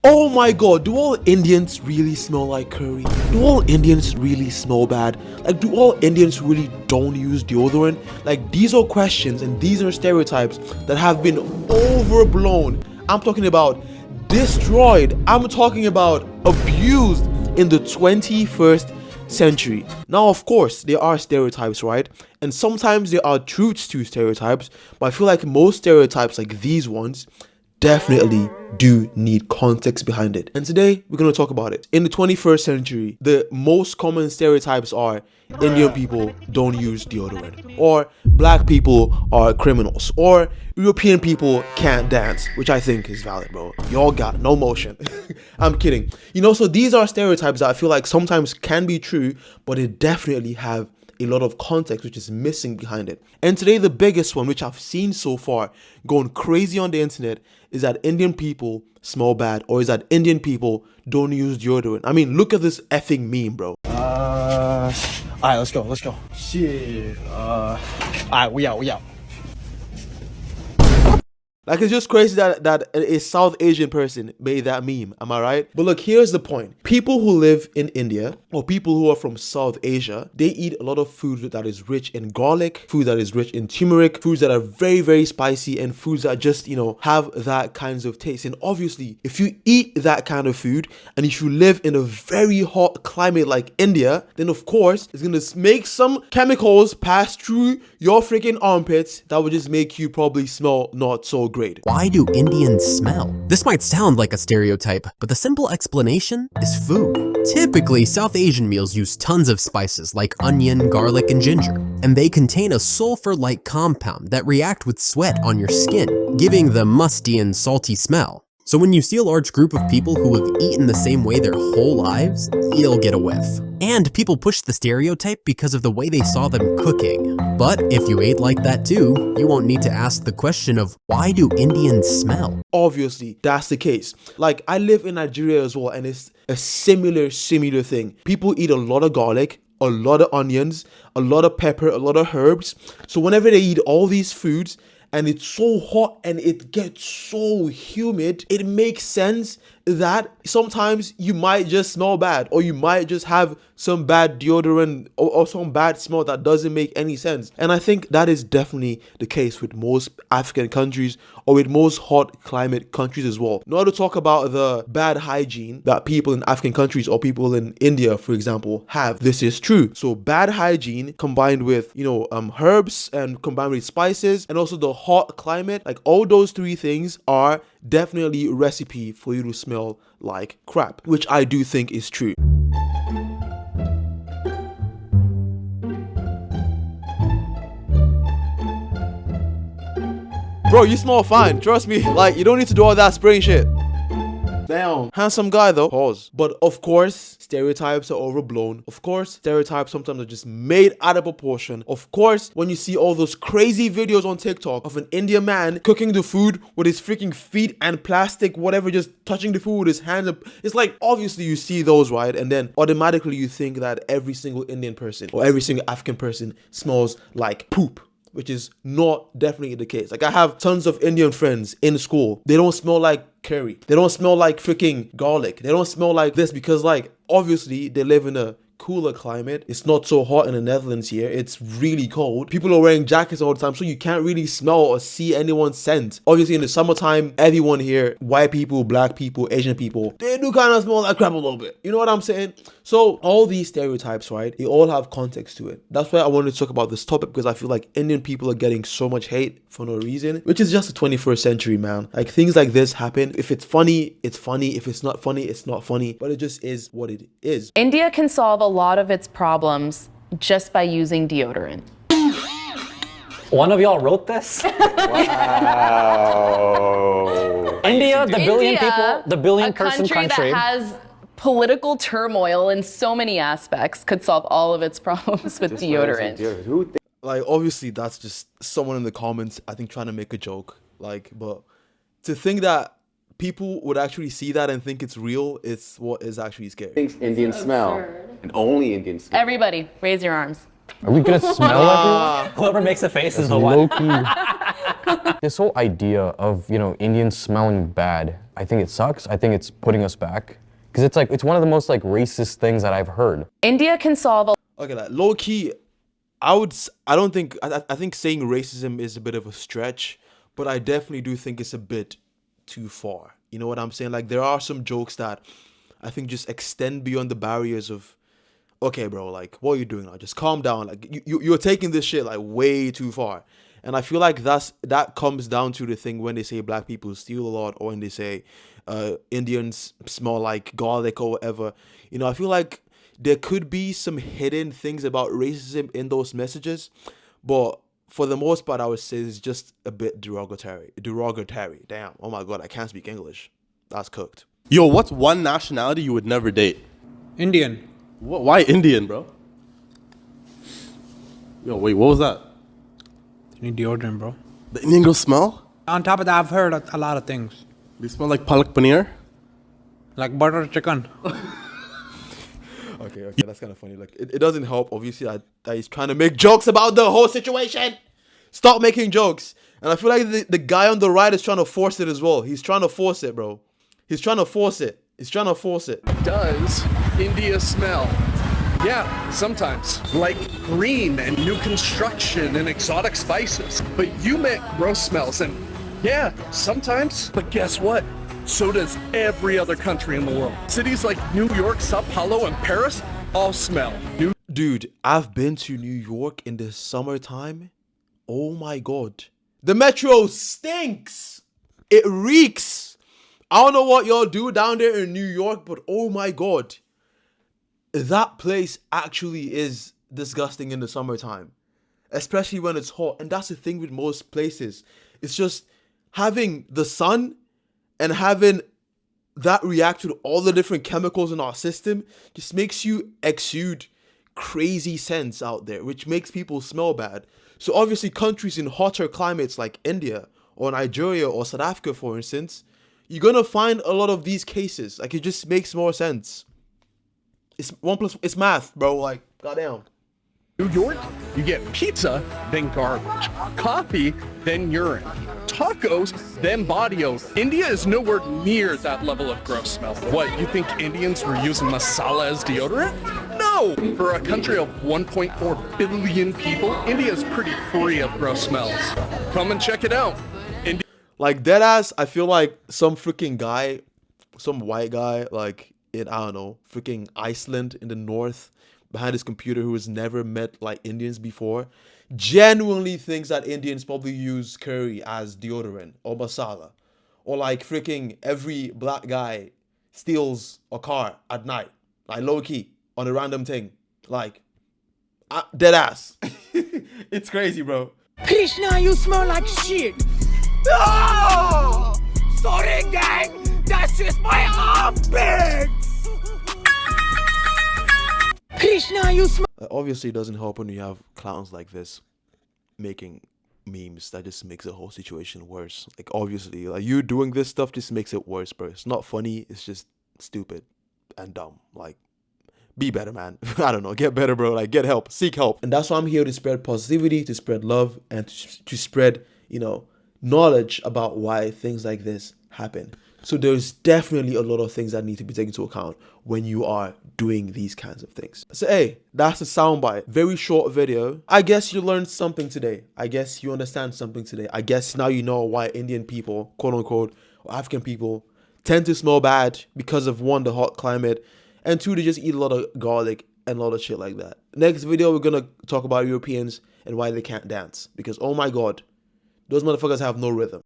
Oh my god, do all Indians really smell like curry? Do all Indians really smell bad? Like, do all Indians really don't use deodorant? Like, these are questions and these are stereotypes that have been overblown. I'm talking about destroyed. I'm talking about abused in the 21st century. Now, of course, there are stereotypes, right? And sometimes there are truths to stereotypes, but I feel like most stereotypes, like these ones, definitely do need context behind it. And today we're going to talk about it. In the 21st century, the most common stereotypes are Indian people don't use deodorant, or black people are criminals, or European people can't dance, which I think is valid, bro. Y'all got no motion. I'm kidding. So these are stereotypes that I feel like sometimes can be true, but they definitely have a lot of context which is missing behind it. And today the biggest one, which I've seen so far going crazy on the internet, is that Indian people smell bad, or is that Indian people don't use deodorant. I mean, look at this effing meme, bro. Alright, let's go. Shit. Alright, we out. Like, it's just crazy that a South Asian person made that meme. Am I right? But look, here's the point. People who live in India, or people who are from South Asia, they eat a lot of food that is rich in garlic, food that is rich in turmeric, foods that are very, very spicy, and foods that just, have that kinds of taste. And obviously, if you eat that kind of food, and if you live in a very hot climate like India, then of course, it's gonna make some chemicals pass through your freaking armpits that would just make you probably smell not so great. Why do Indians smell? This might sound like a stereotype, but the simple explanation is food. Typically, South Asian meals use tons of spices like onion, garlic, and ginger, and they contain a sulfur-like compound that react with sweat on your skin, giving the musty and salty smell. So when you see a large group of people who have eaten the same way their whole lives, you'll get a whiff. And people push the stereotype because of the way they saw them cooking. But if you ate like that too, you won't need to ask the question of why do Indians smell? Obviously, that's the case. Like, I live in Nigeria as well, and it's a similar thing. People eat a lot of garlic, a lot of onions, a lot of pepper, a lot of herbs. So whenever they eat all these foods, and it's so hot and it gets so humid, it makes sense that sometimes you might just smell bad, or you might just have some bad deodorant or some bad smell that doesn't make any sense. And I think that is definitely the case with most African countries, or with most hot climate countries as well. Not to talk about the bad hygiene that people in African countries or people in India, for example, have. This is true. So bad hygiene combined with, herbs, and combined with spices, and also the hot climate, like all those three things are definitely a recipe for you to smell like crap, which I do think is true. Bro, you smell fine, trust me. Like, you don't need to do all that spraying shit. Damn. Handsome guy though. Pause. But of course, stereotypes are overblown. Of course, stereotypes sometimes are just made out of proportion. Of course, when you see all those crazy videos on TikTok of an Indian man cooking the food with his freaking feet and plastic, whatever, just touching the food with his hands, it's like, obviously you see those, right? And then automatically you think that every single Indian person or every single African person smells like poop, which is not definitely the case. Like, I have tons of Indian friends in school. They don't smell like curry. They don't smell like freaking garlic. They don't smell like this because, like, obviously they live in a cooler climate. It's not so hot in the Netherlands here. It's really cold. People are wearing jackets all the time, so you can't really smell or see anyone's scent. Obviously, in the summertime, everyone here, white people, black people, Asian people, they do kind of smell like crap a little bit. You know what I'm saying? So all these stereotypes, right, they all have context to it. That's why I wanted to talk about this topic, because I feel like Indian people are getting so much hate for no reason, which is just the 21st century, man. Like, things like this happen. If it's funny, it's funny. If it's not funny, it's not funny. But it just is what it is. India can solve a lot of its problems just by using deodorant. One of y'all wrote this? Wow. India, the billion people, the billion person country that has political turmoil in so many aspects, could solve all of its problems with deodorant. Like, obviously that's just someone in the comments, I think, trying to make a joke. Like, but to think that people would actually see that and think it's real, it's what is actually scary. Thinks Indians smell, and only Indians smell. Everybody, raise your arms. Are we gonna smell everyone? Whoever makes a face is the one. This whole idea of, Indians smelling bad, I think it sucks. I think it's putting us back. Because it's one of the most racist things that I've heard. India can solve Okay, like low key, I think saying racism is a bit of a stretch, but I definitely do think it's a bit too far. You know what I'm saying? Like there are some jokes that I think just extend beyond the barriers of, okay, bro, like what are you doing now? Just calm down. Like you're taking this shit like way too far. And I feel like that comes down to the thing when they say black people steal a lot, or when they say Indians smell like garlic or whatever. I feel like there could be some hidden things about racism in those messages, but for the most part, I would say it's just a bit derogatory. Damn. Oh my God, I can't speak English. That's cooked. Yo, what's one nationality you would never date? Indian. Why Indian, bro? Yo, wait, what was that? You need deodorant, bro. The Indian girls smell? On top of that, I've heard a lot of things. They smell like palak paneer? Like butter chicken. Okay, that's kind of funny. Like, it doesn't help, obviously, that he's trying to make jokes about the whole situation. Stop making jokes. And I feel like the guy on the right is trying to force it as well. He's trying to force it, bro. He's trying to force it. Does India smell? Yeah, sometimes. Like green and new construction and exotic spices. But you make gross smells, and yeah, sometimes. But guess what? So does every other country in the world. Cities like New York, Sao Paulo, and Paris all smell. Dude, I've been to New York in the summertime. Oh my God. The metro stinks. It reeks. I don't know what y'all do down there in New York, but oh my God. That place actually is disgusting in the summertime, especially when it's hot. And that's the thing with most places. It's just having the sun and having that react to all the different chemicals in our system just makes you exude crazy scents out there, which makes people smell bad. So obviously countries in hotter climates like India or Nigeria or South Africa, for instance, you're going to find a lot of these cases. Like, it just makes more sense. It's math, bro. Like, goddamn. New York, you get pizza, then garbage. Coffee, then urine. Tacos, then body odor. India is nowhere near that level of gross smell. What, you think Indians were using masala as deodorant? No! For a country of 1.4 billion people, India is pretty free of gross smells. Come and check it out. Like, deadass, I feel like some freaking guy, some white guy, like, in, I don't know, freaking Iceland in the north, behind his computer, who has never met, like, Indians before, genuinely thinks that Indians probably use curry as deodorant or masala. Or, like, freaking every black guy steals a car at night, like, low-key, on a random thing. Like, deadass. It's crazy, bro. Krishna, you smell like shit. No! Sorry, gang. That's just my armpits. Krishna, you smell. Obviously, it doesn't help when you have clowns like this making memes. That just makes the whole situation worse. Like, obviously, like, you doing this stuff just makes it worse, bro. It's not funny. It's just stupid and dumb. Like, be better, man. I don't know. Get better, bro. Like, get help. Seek help. And that's why I'm here to spread positivity, to spread love, and to spread, knowledge about why things like this happen. So there's definitely a lot of things that need to be taken into account when you are doing these kinds of things. So hey, that's a soundbite. Very short video. I guess you learned something today. I guess you understand something today. I guess now you know why Indian people, quote unquote, or African people, tend to smell bad because of, one, the hot climate, and two, they just eat a lot of garlic and a lot of shit like that. Next video, we're gonna talk about Europeans and why they can't dance. Because, oh my God, those motherfuckers have no rhythm.